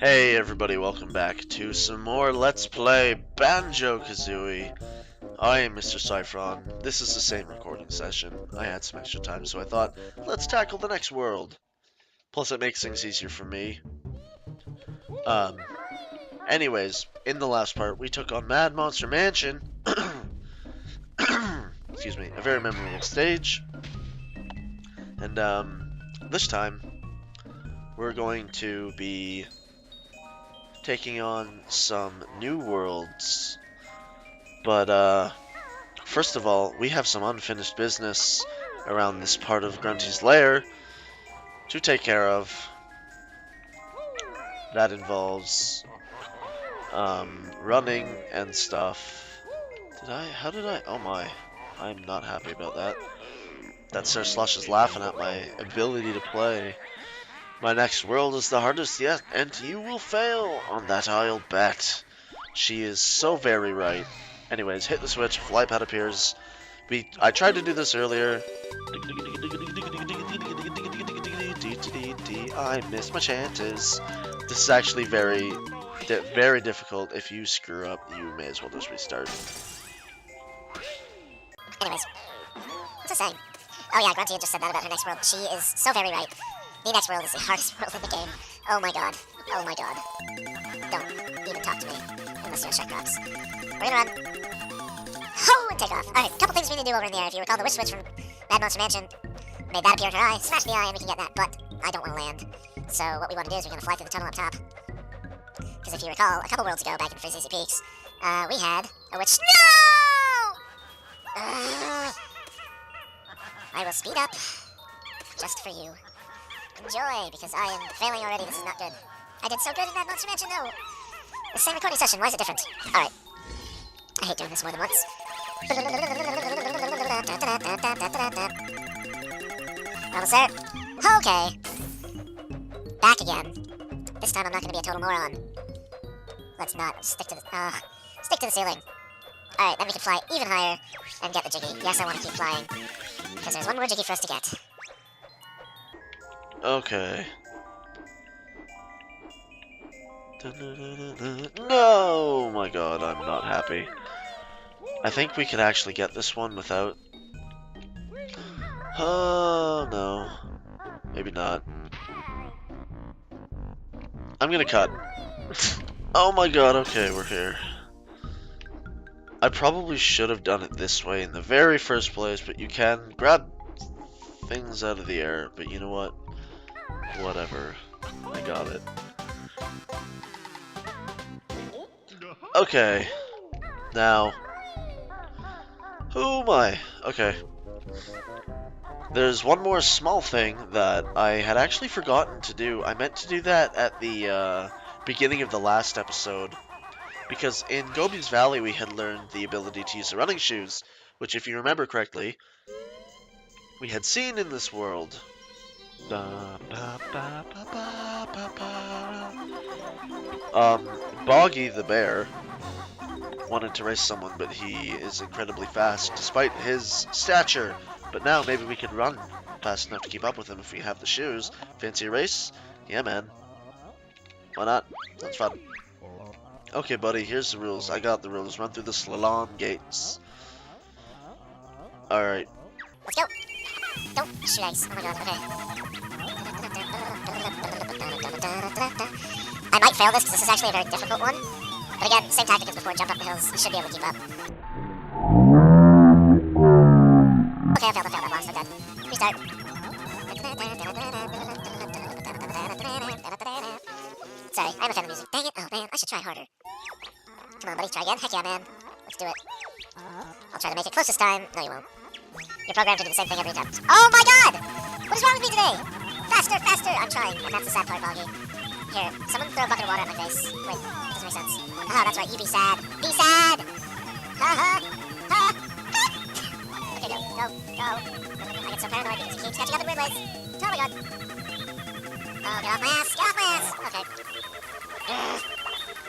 Hey everybody, welcome back to some more Let's Play Banjo Kazooie. I am Mr. Cyphron. This is the same recording session. I had some extra time, so I thought, let's tackle the next world. Plus, it makes things easier for me. Anyways, in the last part, we took on Mad Monster Mansion. Excuse me, a very memorable stage. And, this time, we're going to be taking on some new worlds. But, first of all, we have some unfinished business around this part of Grunty's lair to take care of. That involves, running and stuff. Oh my. I'm not happy about that. That Sir Slush is laughing at my ability to play. My next world is the hardest yet, and you will fail on that, I'll bet. She is so very right. Anyways, hit the switch, fly pad appears. I tried to do this earlier. I missed my chances. This is actually very difficult. If you screw up, you may as well just restart. Anyways, what's I saying? Oh yeah, Grunty had just said that about her next world. She is so very right. The next world is the hardest world in the game. Oh my god. Oh my god. Don't even talk to me. Unless you're a Shrek Crocs. We're gonna run. Oh, and take off. Alright, couple things we need to do over in the air. If you recall the wish switch from Mad Monster Mansion, made that appear in her eye. Smash the eye and we can get that, but I don't want to land. So what we want to do is we're going to fly through the tunnel up top. Because if you recall, a couple worlds ago, back in Frizzy Peaks, we had a witch. No! I will speed up. Just for you. Enjoy, because I am failing already. This is not good. I did so good in Mad Monster Mansion, though. The same recording session. Why is it different? Alright. I hate doing this more than once. Almost there. Okay. Back again. This time I'm not going to be a total moron. Let's not stick to the ceiling. Alright, then we can fly even higher and get the Jiggy. Yes, I want to keep flying. Because there's one more Jiggy for us to get. Okay. No! My god, I'm not happy. I think we could actually get this one without... Oh, no. Maybe not. I'm gonna cut. Oh my god, okay, we're here. I probably should have done it this way in the very first place, but you can grab things out of the air, but you know what? Whatever. I got it. Okay. Now. Who am I? Okay. There's one more small thing that I had actually forgotten to do. I meant to do that at the beginning of the last episode. Because in Gobi's Valley we had learned the ability to use the running shoes. Which, if you remember correctly, we had seen in this world. Boggy the bear wanted to race someone, but he is incredibly fast despite his stature. But now maybe we could run fast enough to keep up with him if we have the shoes. Fancy a race? Yeah, man. Why not? Sounds fun. Okay, buddy, here's the rules. I got the rules. Run through the slalom gates. Alright. Let's go! Don't shoot ice. Oh my god, okay. I might fail this because this is actually a very difficult one. But again, same tactic as before, jump up the hills. You should be able to keep up. Okay, I failed, I lost, I'm dead. Restart. Sorry, I'm a fan of music. Dang it, oh man, I should try harder. Come on, buddy, try again. Heck yeah, man. Let's do it. I'll try to make it close this time. No, you won't. You're programmed to do the same thing every time. Oh my god! What is wrong with me today? Faster, faster! I'm trying, and that's the sad part, Boggy. Here, someone throw a bucket of water at my face. Wait, doesn't make sense. Ah, that's right, you be sad. Be sad! Ha ha! Ha! Okay, go, go, go. I get so paranoid because he keeps catching up in weird ways. Oh my god. Oh, get off my ass! Get off my ass! Okay.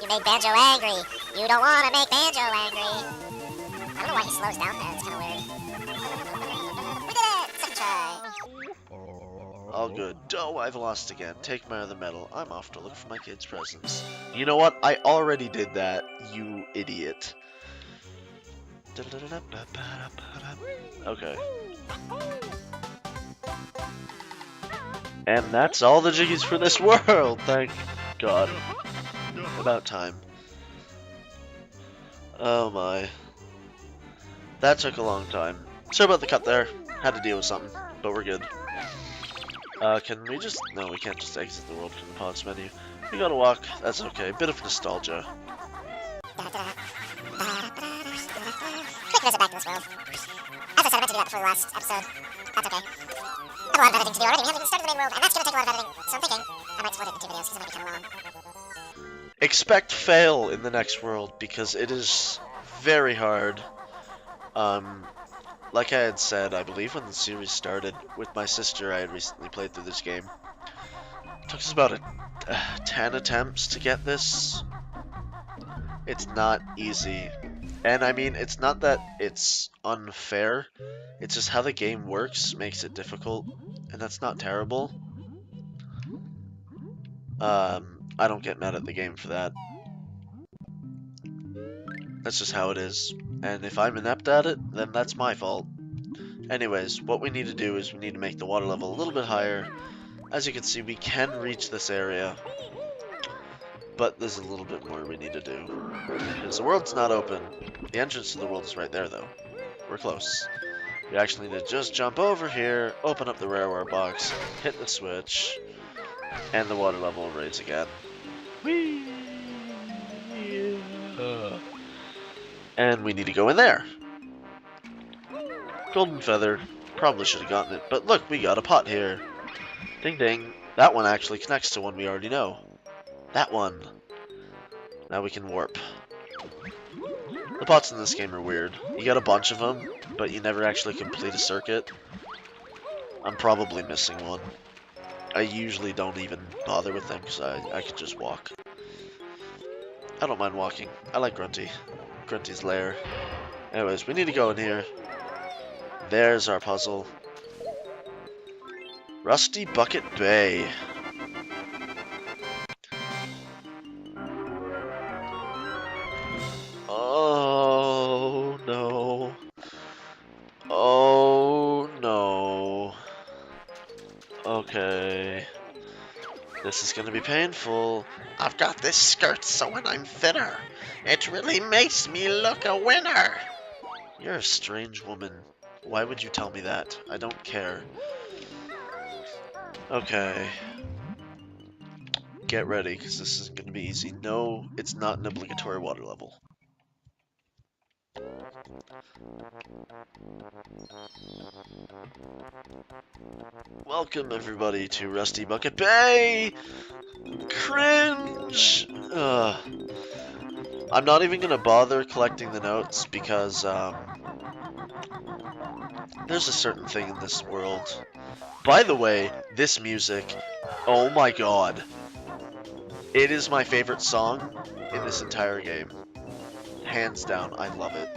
You made Banjo angry. You don't want to make Banjo angry. I don't know why he slows down there. It's kind of weird. We did it! Second try. All good. Oh, I've lost again. Take my other medal. I'm off to look for my kids' presents. You know what? I already did that, you idiot. Okay. And that's all the Jiggies for this world, thank God. About time. Oh my. That took a long time. Sorry about the cut there. Had to deal with something, but we're good. Can we just... No, we can't just exit the world from the pods menu. We gotta walk. That's okay. Bit of nostalgia. Quick visit back to this world. As I said, I meant to do that before the last episode. That's okay. I have a lot of editing to do already. We haven't even started the main world, and that's going to take a lot of editing. So I'm thinking I might split it into 2 videos, because it might be kind of long. Expect fail in the next world, because it is very hard. Like I had said, I believe when the series started, with my sister, I had recently played through this game. It took us about 10 attempts to get this. It's not easy. And I mean, it's not that it's unfair, it's just how the game works makes it difficult, and that's not terrible. I don't get mad at the game for that. That's just how it is. And if I'm inept at it, then that's my fault. Anyways, what we need to do is we need to make the water level a little bit higher. As you can see, we can reach this area, but there's a little bit more we need to do. Because the world's not open. The entrance to the world is right there, though. We're close. We actually need to just jump over here, open up the rareware box, hit the switch, and the water level will raise again. Whee! And we need to go in there. Golden feather. Probably should have gotten it, but look, we got a pot here. Ding ding. That one actually connects to one we already know. That one. Now we can warp. The pots in this game are weird. You got a bunch of them, but you never actually complete a circuit. I'm probably missing one. I usually don't even bother with them because I could just walk. I don't mind walking. I like Grunty. Grunty's lair. Anyways, we need to go in here. There's our puzzle. Rusty Bucket Bay. Oh no. Oh no. Okay. This is gonna be painful. I've got this skirt so when I'm thinner, it really makes me look a winner. You're a strange woman. Why would you tell me that? I don't care. Okay. Get ready, because this isn't going to be easy. No, it's not an obligatory water level. Welcome, everybody, to Rusty Bucket Bay! Cringe! I'm not even going to bother collecting the notes, because, there's a certain thing in this world. By the way, this music, oh my god. It is my favorite song in this entire game. Hands down, I love it.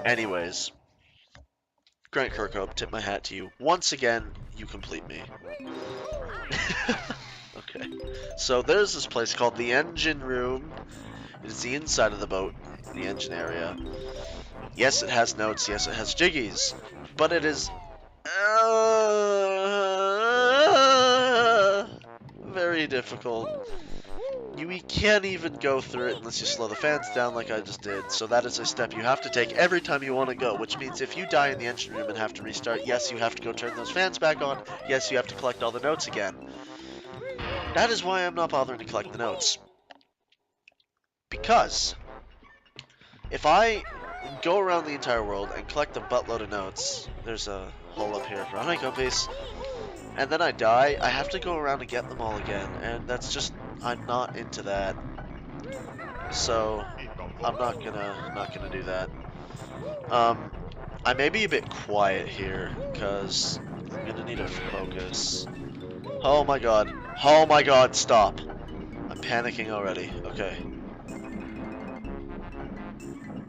Anyways, Grant Kirkhope, tip my hat to you. Once again, you complete me. Okay, so there's this place called the Engine Room. It is the inside of the boat, the engine area. Yes, it has notes, yes, it has jiggies, but it is very difficult. You can't even go through it unless you slow the fans down like I just did, so that is a step you have to take every time you want to go, which means if you die in the engine room and have to restart, yes, you have to go turn those fans back on, yes, you have to collect all the notes again. That is why I'm not bothering to collect the notes. Because if I go around the entire world and collect a buttload of notes, there's a hole up here for a honeycomb piece, and then I die, I have to go around and get them all again, and that's just, I'm not into that. So I'm not gonna do that. I may be a bit quiet here because I'm gonna need to focus. Oh my god, stop. I'm panicking already. Okay.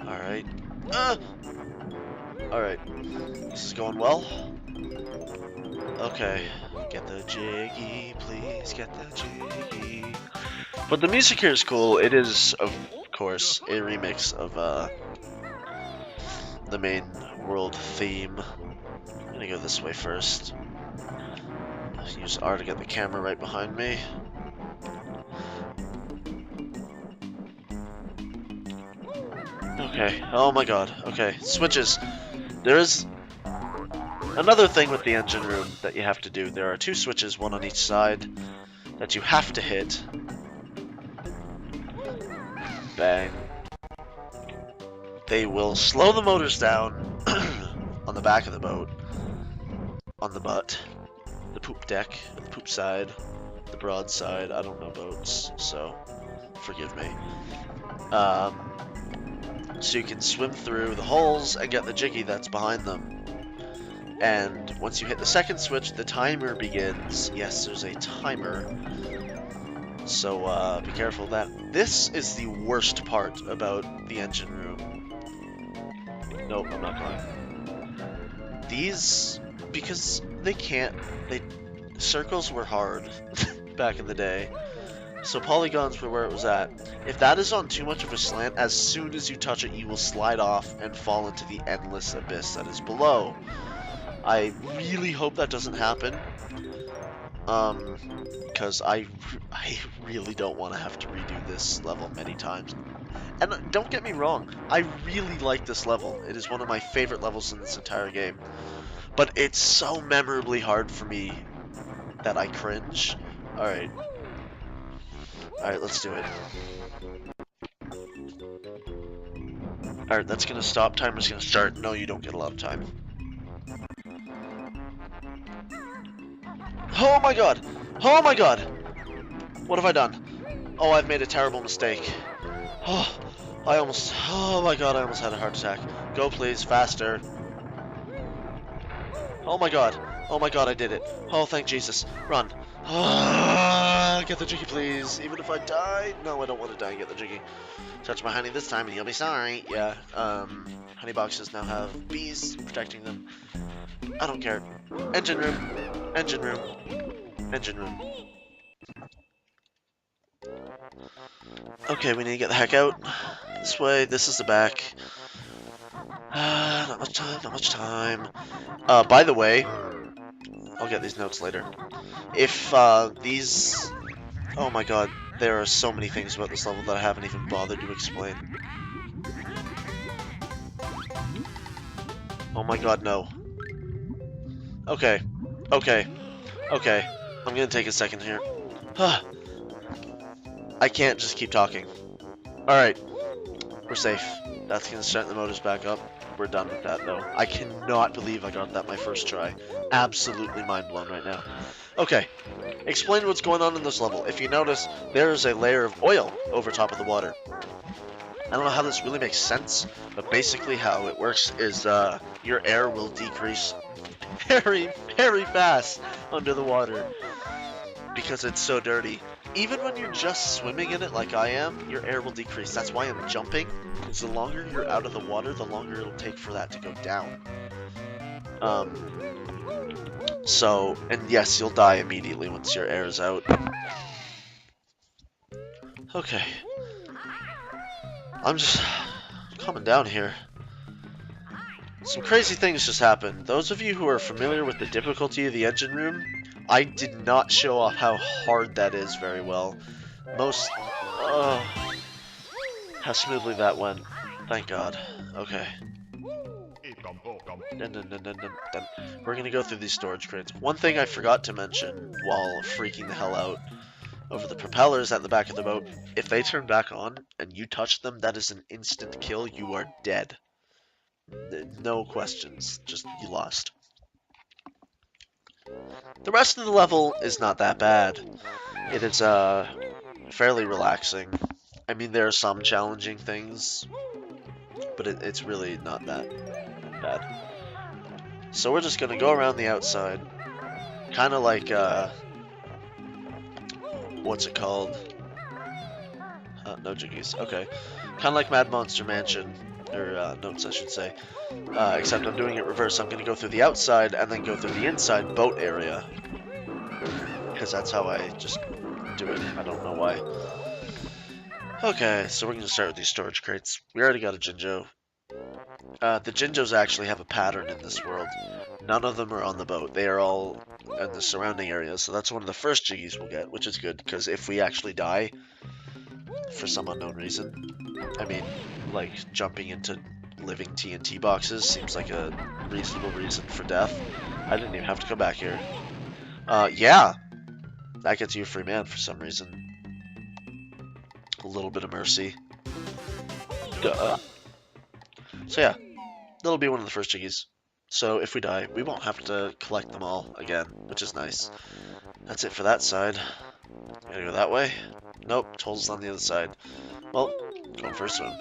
Alright. Alright. This is going well. Okay. Get the jiggy, please get the jiggy. But the music here is cool. It is, of course, a remix of the main world theme. I'm gonna go this way first. Use R to get the camera right behind me. Okay. Oh my god. Okay. Switches. There is another thing with the engine room that you have to do. There are two switches, one on each side, that you have to hit. Bang. They will slow the motors down on the back of the boat, on the butt, the poop deck, the poop side, the broad side. I don't know boats, so forgive me. So you can swim through the holes and get the jiggy that's behind them. And once you hit the second switch, the timer begins. Yes, there's a timer. So be careful of that. This is the worst part about the engine room. Nope, I'm not going. These, because circles were hard back in the day. So polygons were where it was at. If that is on too much of a slant, as soon as you touch it, you will slide off and fall into the endless abyss that is below. I really hope that doesn't happen. Because I really don't want to have to redo this level many times. And don't get me wrong, I really like this level. It is one of my favorite levels in this entire game. But it's so memorably hard for me that I cringe. Alright. Alright, let's do it. Alright, that's gonna stop. Timer's gonna start. No, you don't get a lot of time. Oh my god! Oh my god! What have I done? Oh, I've made a terrible mistake. Oh, oh my god, I almost had a heart attack. Go please, faster. Oh my god, I did it. Oh, thank Jesus. Run. Get the jiggy, please. Even if I die. No, I don't want to die. Get the jiggy. Touch my honey this time and you'll be sorry. Yeah, honey boxes now have bees protecting them. I don't care. Engine room. Engine room. Engine room. Okay, we need to get the heck out. This way. This is the back. Not much time, not much time. By the way, I'll get these notes later. If, these... Oh my god, there are so many things about this level that I haven't even bothered to explain. Oh my god, no. Okay. Okay. Okay. I'm gonna take a second here. I can't just keep talking. Alright. We're safe. That's gonna start the motors back up. We're done with that, though. I cannot believe I got that my first try. Absolutely mind blown right now. Okay. Explain what's going on in this level. If you notice, there is a layer of oil over top of the water. I don't know how this really makes sense, but basically how it works is your air will decrease very, very fast under the water because it's so dirty. Even when you're just swimming in it like I am, your air will decrease. That's why I'm jumping, because the longer you're out of the water, the longer it'll take for that to go down. So, and yes, you'll die immediately once your air is out. Okay. I'm just coming down here. Some crazy things just happened. Those of you who are familiar with the difficulty of the engine room, I did not show off how hard that is very well. How smoothly that went. Thank God. Okay. We're gonna go through these storage crates. One thing I forgot to mention while freaking the hell out over the propellers at the back of the boat, if they turn back on and you touch them, that is an instant kill. You are dead. No questions. Just, you lost. The rest of the level is not that bad. It is, fairly relaxing. I mean, there are some challenging things, but it's really not that bad. So we're just gonna go around the outside. Kind of like, what's it called? No jiggies. Okay. Kind of like Mad Monster Mansion. or notes, I should say. Except I'm doing it reverse. I'm going to go through the outside and then go through the inside boat area. Because that's how I just do it. I don't know why. Okay, so we're going to start with these storage crates. We already got a Jinjo. The Jinjos actually have a pattern in this world. None of them are on the boat. They are all in the surrounding areas, so that's one of the first Jiggies we'll get, which is good, because if we actually die, for some unknown reason, I mean, like, jumping into living TNT boxes seems like a reasonable reason for death. I didn't even have to come back here. Yeah! That gets you a free man for some reason. A little bit of mercy. Duh. So yeah, that'll be one of the first Jiggies. So if we die, we won't have to collect them all again, which is nice. That's it for that side. Gotta go that way? Nope, Toll's on the other side. Well, going for a swim.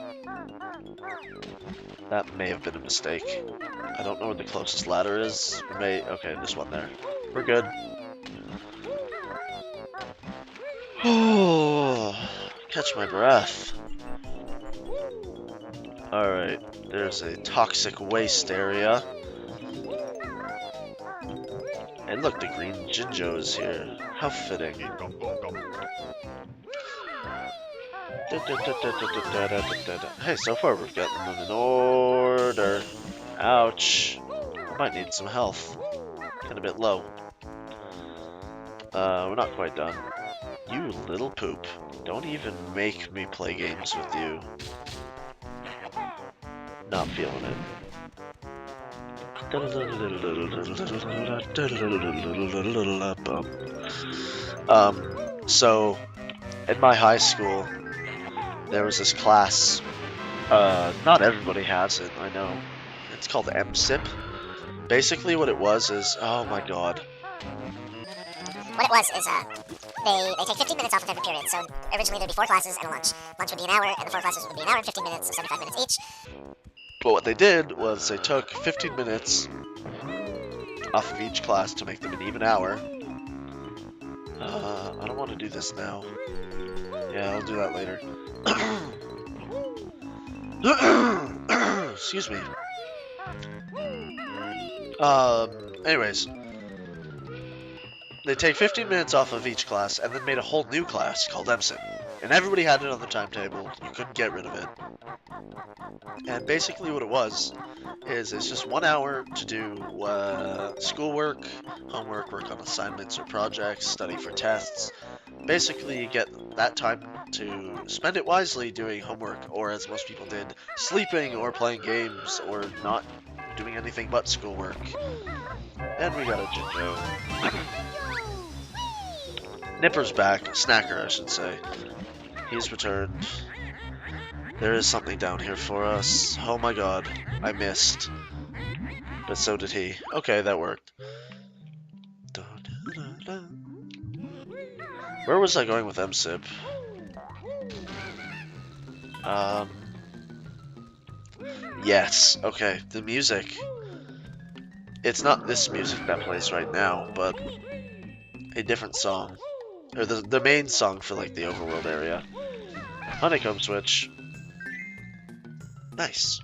That may have been a mistake. I don't know where the closest ladder is. Okay, there's one there. We're good. Oh, catch my breath. Alright, there's a toxic waste area. And look, the green Jinjo is here. How fitting. Hey, so far we've gotten them in order. Ouch. I might need some health. Kind of a bit low. We're not quite done. You little poop. Don't even make me play games with you. Not feeling it. So, in my high school, there was this class. Not everybody has it, I know. It's called MSIP. Basically what it was is, oh my god. What it was is, they take 15 minutes off of every period. So originally there'd be 4 classes and a lunch. Lunch would be an hour, and the 4 classes would be an hour and 15 minutes, so 75 minutes each. But what they did was they took 15 minutes off of each class to make them an even hour. I don't want to do this now. Yeah, I'll do that later. Excuse me. Anyways. They take 15 minutes off of each class and then made a whole new class called MSIP. And everybody had it on the timetable. You couldn't get rid of it. And basically what it was is it's just 1 hour to do schoolwork, homework, work on assignments or projects, study for tests. Basically you get that time to spend it wisely doing homework, or as most people did, sleeping or playing games or not doing anything but schoolwork. And we got a Jinjo. Nipper's back. Snacker, I should say. He's returned. There is something down here for us. Oh my god. I missed. But so did he. Okay, that worked. Where was I going with MSIP? Yes. Okay, the music. It's not this music that plays right now, but a different song. Or the main song for, like, the overworld area. Honeycomb switch. Nice.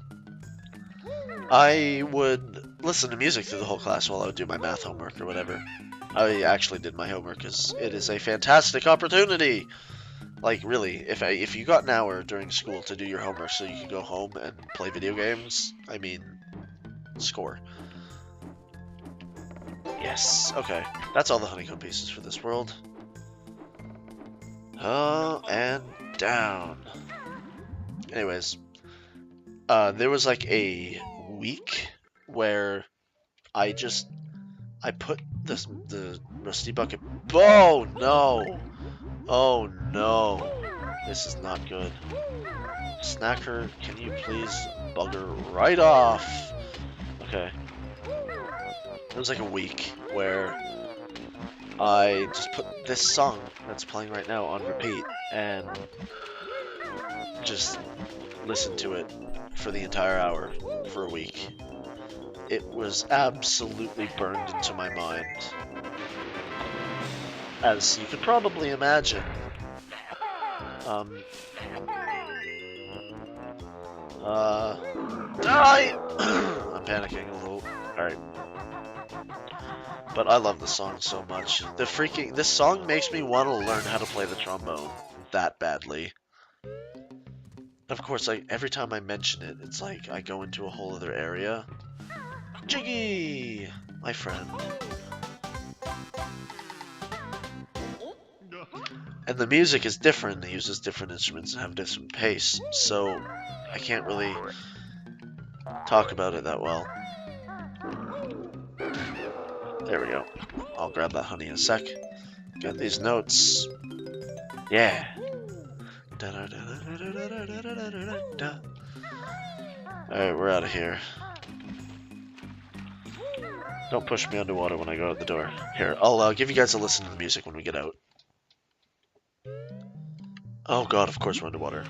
I would listen to music through the whole class while I would do my math homework or whatever. I actually did my homework because it is a fantastic opportunity. Like, really, if you got an hour during school to do your homework so you could go home and play video games, I mean, score. Yes, okay. That's all the honeycomb pieces for this world. Oh, and down. Anyways, there was like a week where I put the rusty bucket. Oh no! Oh no! This is not good. Snacker, can you please bugger right off? Okay. It was like a week where I just put this song that's playing right now on repeat and just listened to it for the entire hour for a week. It was absolutely burned into my mind. As you could probably imagine. Die! I'm panicking a little. Alright. But I love the song so much. This song makes me want to learn how to play the trombone that badly. Of course, like, every time I mention it, it's like I go into a whole other area. Jiggy! My friend. And the music is different. It uses different instruments and have different pace, so I can't really talk about it that well. There we go. I'll grab that honey in a sec. Got these notes. Yeah. Alright, we're out of here. Don't push me underwater when I go out the door. Here, I'll give you guys a listen to the music when we get out. Oh god, of course we're underwater.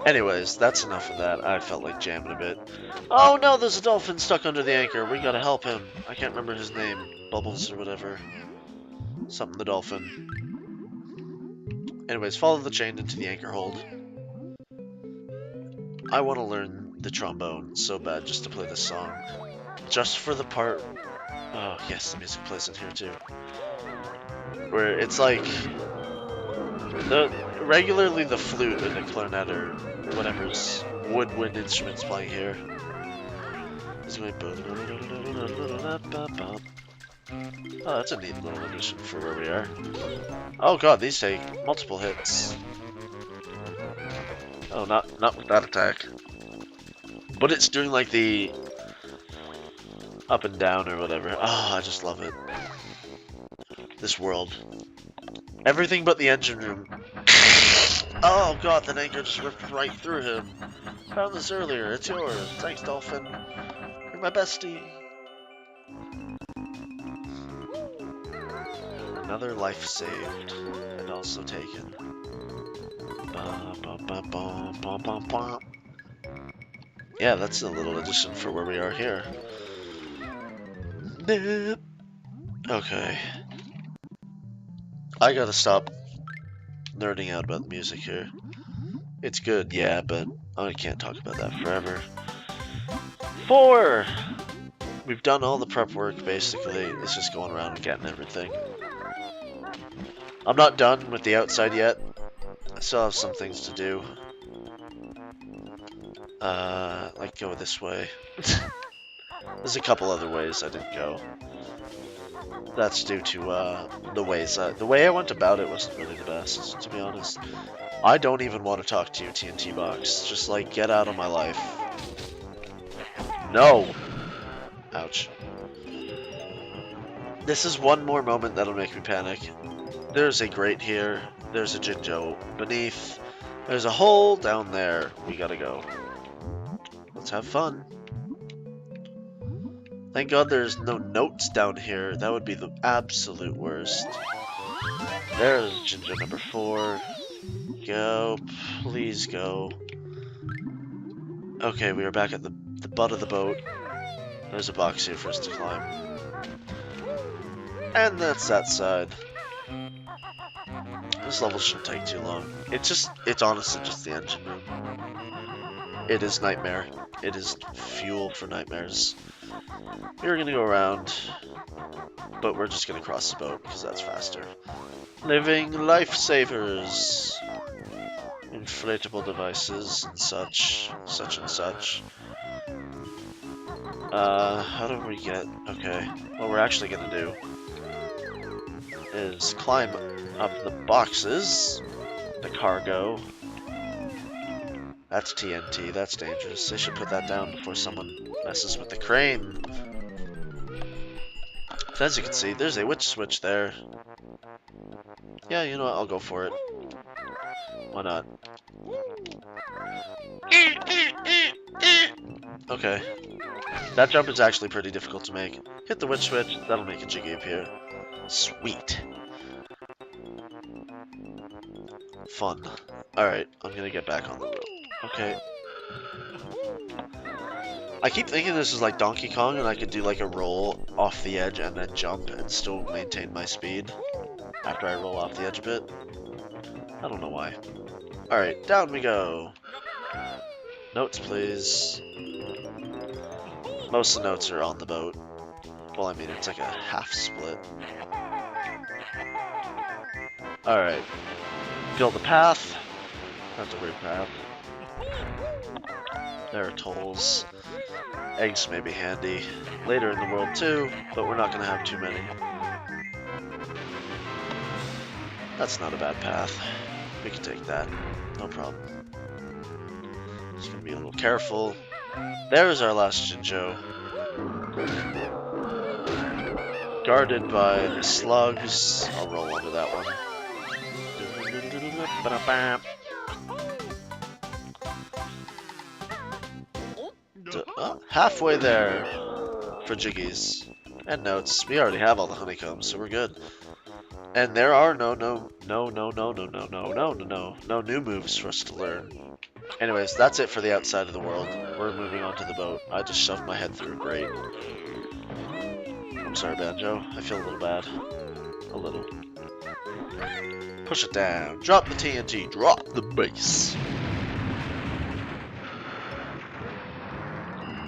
Anyways, that's enough of that. I felt like jamming a bit. Oh no, there's a dolphin stuck under the anchor. We gotta help him. I can't remember his name. Bubbles or whatever. Something the dolphin. Anyways, follow the chain into the anchor hold. I want to learn the trombone so bad just to play this song. Just for the part... Oh, yes, the music plays in here too. Where it's like... Regularly the flute or the clarinet or whatever's woodwind instruments playing here. Is going... Oh, that's a neat little addition for where we are. Oh god, these take multiple hits. Oh, not with that attack. But it's doing like the up and down or whatever. Oh, I just love it. This world. Everything but the engine room. Oh god, that anchor just ripped right through him. Found this earlier. It's yours. Thanks, Dolphin. You're my bestie. Another life saved and also taken. Yeah, that's a little addition for where we are here. Okay. I gotta stop nerding out about the music here. It's good, yeah, but I can't talk about that forever. 4! We've done all the prep work, basically. It's just going around and getting everything. I'm not done with the outside yet. I still have some things to do. Like go this way. There's a couple other ways I didn't go. That's due to the way I went about it wasn't really the best, to be honest. I don't even want to talk to you, TNT Box. Just like get out of my life. No. Ouch. This is one more moment that'll make me panic. There's a grate here. There's a Jinjo beneath. There's a hole down there. We gotta go. Let's have fun. Thank God there's no notes down here. That would be the absolute worst. There's Jinjo number 4. Go. Please go. Okay, we are back at the butt of the boat. There's a box here for us to climb. And that's that side. This level shouldn't take too long. It's honestly just the engine room. It is nightmare. It is fuel for nightmares. We're gonna go around, but we're just gonna cross the boat because that's faster. Living lifesavers. Inflatable devices and such and such. How do we get... Okay, what we're actually gonna do is climb up the boxes, the cargo. That's TNT, that's dangerous. They should put that down before someone messes with the crane. But as you can see, there's a witch switch there. Yeah, you know what, I'll go for it. Why not? Okay. That jump is actually pretty difficult to make. Hit the witch switch, that'll make a Jiggy appear. Sweet. Fun. Alright, I'm gonna get back on the road. Okay. I keep thinking this is like Donkey Kong and I could do like a roll off the edge and then jump and still maintain my speed after I roll off the edge a bit. I don't know why. Alright, down we go. Notes, please. Most of the notes are on the boat. Well, I mean, it's like a half split. Alright. Build the path. That's a weird path. There are tolls. Eggs may be handy later in the world too, but we're not going to have too many. That's not a bad path. We can take that. No problem. Just going to be a little careful. There's our last Jinjo. Guarded by the slugs. I'll roll onto that one. Halfway there for Jiggies and notes. We already have all the honeycombs, so we're good. And there are no new moves for us to learn. Anyways, that's it for the outside of the world. We're moving on to the boat. I just shoved my head through a grate. I'm sorry, Banjo. I feel a little bad. A little. Push it down. Drop the TNT. Drop the bass.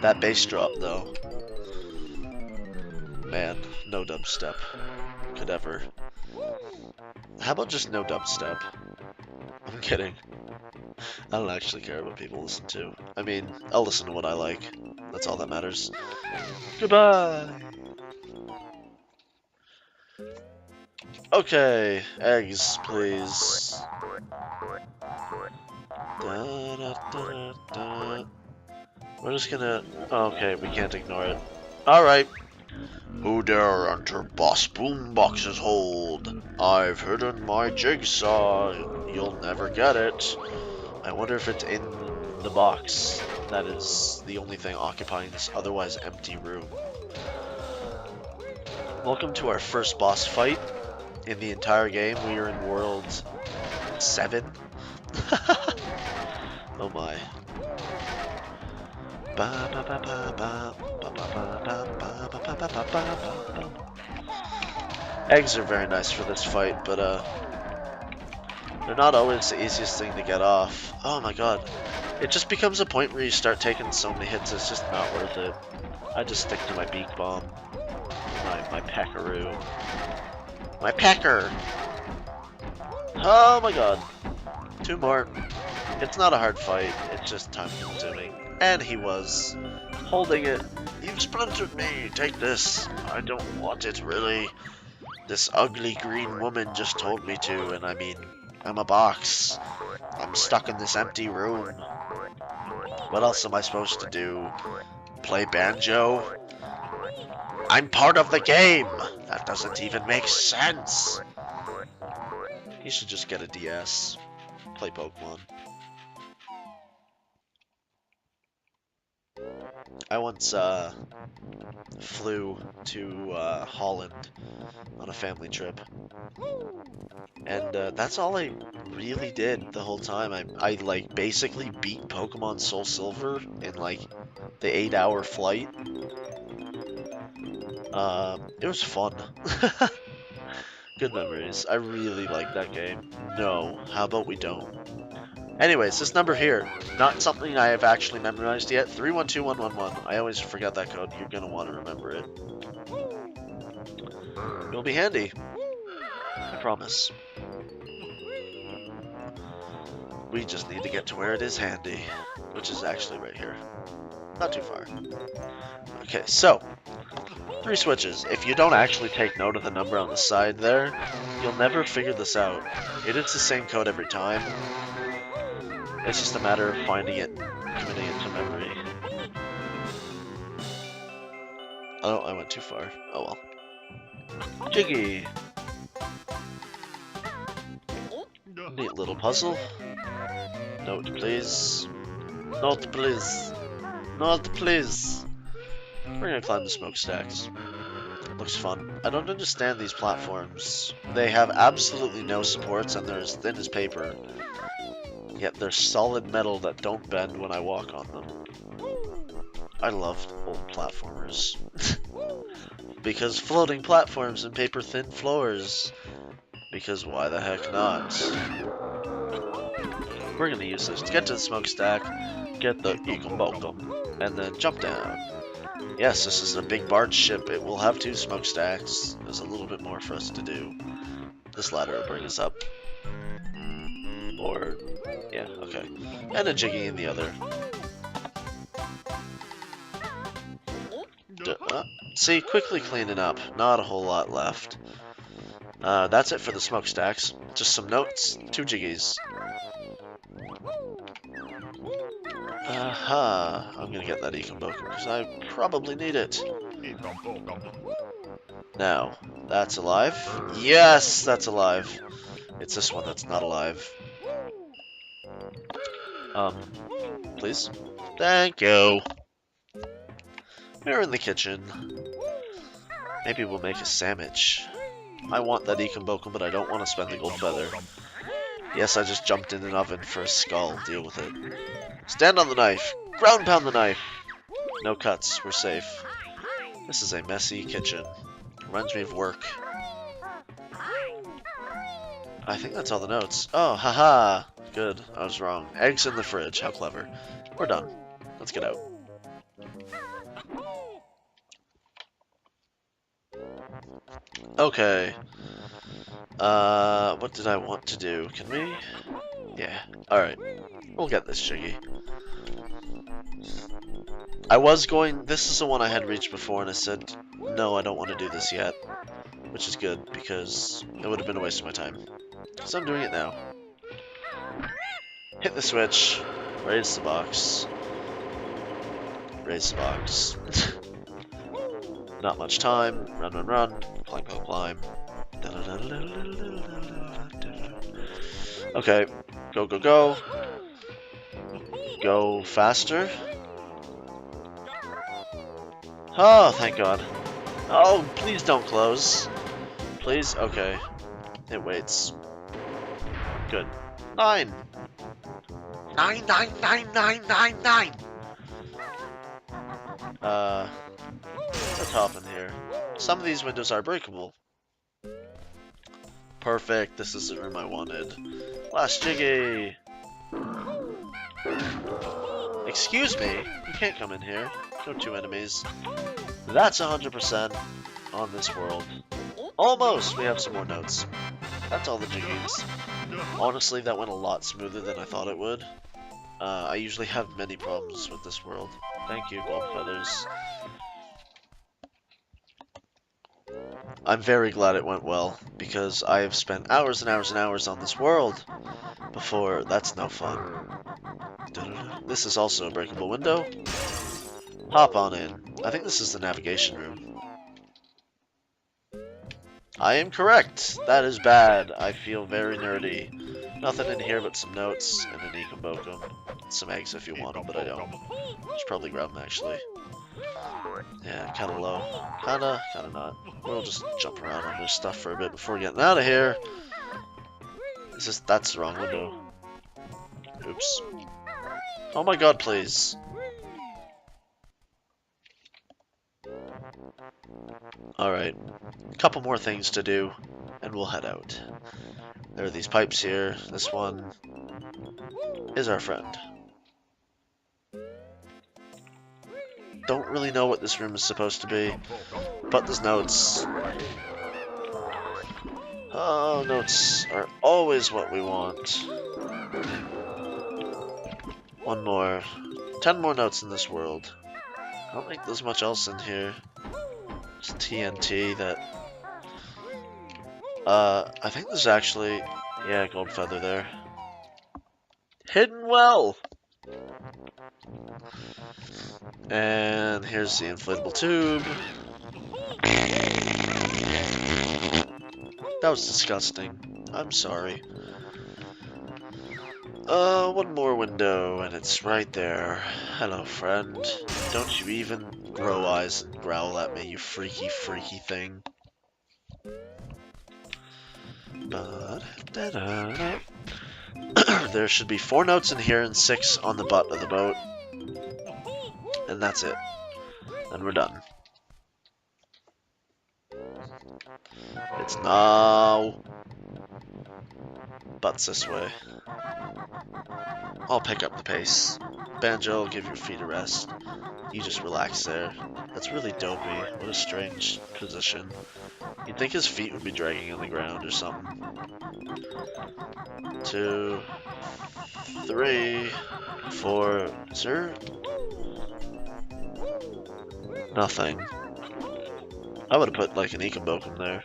That bass drop, though. Man, no dubstep could ever. How about just no dubstep? I'm kidding. I don't actually care what people listen to. I mean, I'll listen to what I like. That's all that matters. Goodbye! Okay, eggs, please. Da, da, da, da. We're just gonna... Okay, we can't ignore it. Alright. Who dare enter Boss Boombox's hold? I've hidden my jigsaw. You'll never get it. I wonder if it's in the box. That is the only thing occupying this otherwise empty room. Welcome to our first boss fight in the entire game. We are in World 7. Oh my. Eggs are very nice for this fight, but they're not always the easiest thing to get off. Oh my god. It just becomes a point where you start taking so many hits, it's just not worth it. I just stick to my beak bomb. My peckaroo. My pecker! Oh my god. 2 more. It's not a hard fight, it's just time consuming. And he was holding it. You've splintered me, take this. I don't want it really. This ugly green woman just told me to, and I mean, I'm a box. I'm stuck in this empty room. What else am I supposed to do? Play banjo? I'm part of the game! That doesn't even make sense! He should just get a DS. Play Pokemon. I once flew to Holland on a family trip, and that's all I really did the whole time. I like basically beat Pokemon Soul Silver in like the 8-hour flight. It was fun. Good memories. I really like that game. No, how about we don't? Anyways, this number here, not something I have actually memorized yet. 312111. I always forget that code. You're gonna want to remember it. It'll be handy. I promise. We just need to get to where it is handy, which is actually right here. Not too far. Okay, so 3 switches. If you don't actually take note of the number on the side there, you'll never figure this out. It is the same code every time. It's just a matter of finding it, committing it to memory. Oh, I went too far. Oh well. Jiggy! Neat little puzzle. Note, please. Note, please. Note, please. We're gonna climb the smokestacks. Looks fun. I don't understand these platforms. They have absolutely no supports and they're as thin as paper. Yet they're solid metal that don't bend when I walk on them. I love old platformers. Because floating platforms and paper thin floors. Because why the heck not? We're gonna use this to get to the smokestack, get the Eagle and then jump down. Yes, this is a big barge ship. It will have 2 smokestacks. There's a little bit more for us to do. This ladder will bring us up. Or, yeah, okay. And a Jiggy in the other. See, quickly cleaning up. Not a whole lot left. That's it for the smokestacks. Just some notes, 2 Jiggies. Aha! I'm gonna get that Ekomboku because I probably need it. Now, that's alive. Yes, that's alive. It's this one that's not alive. Please? Thank you. We're in the kitchen. Maybe we'll make a sandwich. I want that Ekomboku, but I don't want to spend the gold feather. Yes, I just jumped in an oven for a skull. Deal with it. Stand on the knife. Ground pound the knife. No cuts. We're safe. This is a messy kitchen. Reminds me of work. I think that's all the notes. Oh, haha. Good. I was wrong. Eggs in the fridge. How clever. We're done. Let's get out. Okay. What did I want to do? Can we? Yeah. Alright. We'll get this, Jiggy. This is the one I had reached before, and I said, no, I don't want to do this yet. Which is good, because it would have been a waste of my time. So I'm doing it now. Hit the switch. Raise the box. Raise the box. Not much time. Run, run, run. Climb, climb, climb. Okay. Go, go, go. Go faster. Oh, thank God. Oh, please don't close. Please? Okay. It waits. Good. 9! 9, 9, 9, 9, 9, 9! What's happening here? Some of these windows are breakable. Perfect. This is the room I wanted. Last Jiggy! Excuse me? You can't come in here. No 2 enemies. That's 100% on this world. Almost! We have some more notes. That's all the Jiggies. Honestly, that went a lot smoother than I thought it would. I usually have many problems with this world. Thank you, Gold Feathers. I'm very glad it went well, because I have spent hours and hours and hours on this world before. That's no fun. This is also a breakable window. Hop on in. I think this is the navigation room. I am correct. That is bad. I feel very nerdy. Nothing in here but some notes and an Ekomboku. Some eggs if you want them, but I don't. Should probably grab them actually. Yeah, kinda low. Kinda not. We'll just jump around on this stuff for a bit before getting out of here. That's the wrong window. Oops. Oh my God, please. Alright. A couple more things to do, and we'll head out. There are these pipes here. This one is our friend. Don't really know what this room is supposed to be, but there's notes. Oh, notes are always what we want. One more. 10 more notes in this world. I don't think there's much else in here. It's TNT that... I think there's actually... Yeah, gold feather there. Hidden well! And here's the inflatable tube. That was disgusting. I'm sorry. One more window, and it's right there. Hello, friend. Don't you even grow eyes and growl at me, you freaky, freaky thing. There should be 4 notes in here and 6 on the butt of the boat. And that's it. And we're done. It's now... Butts this way. I'll pick up the pace. Banjo, give your feet a rest. You just relax there. That's really dopey. What a strange position. You'd think his feet would be dragging on the ground or something. 2, 3, 4. Sir? Nothing. I would have put like an Ikabokum there.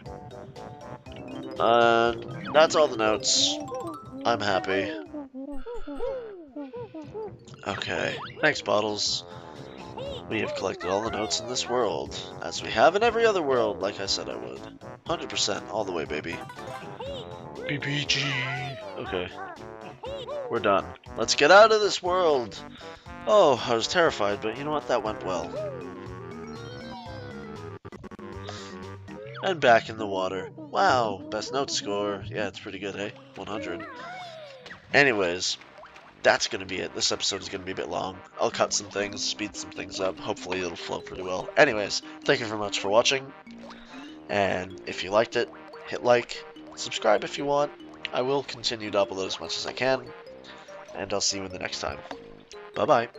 That's all the notes. I'm happy. Okay. Thanks, Bottles. We have collected all the notes in this world, as we have in every other world, like I said I would. 100% all the way, baby. BBG. Okay. We're done. Let's get out of this world. Oh, I was terrified, but you know what? That went well. And back in the water. Wow, best note score. Yeah, it's pretty good, hey? 100. Anyways, that's going to be it. This episode is going to be a bit long. I'll cut some things, speed some things up. Hopefully it'll flow pretty well. Anyways, thank you very much for watching. And if you liked it, hit like, subscribe if you want. I will continue to upload as much as I can. And I'll see you in the next time. Bye-bye.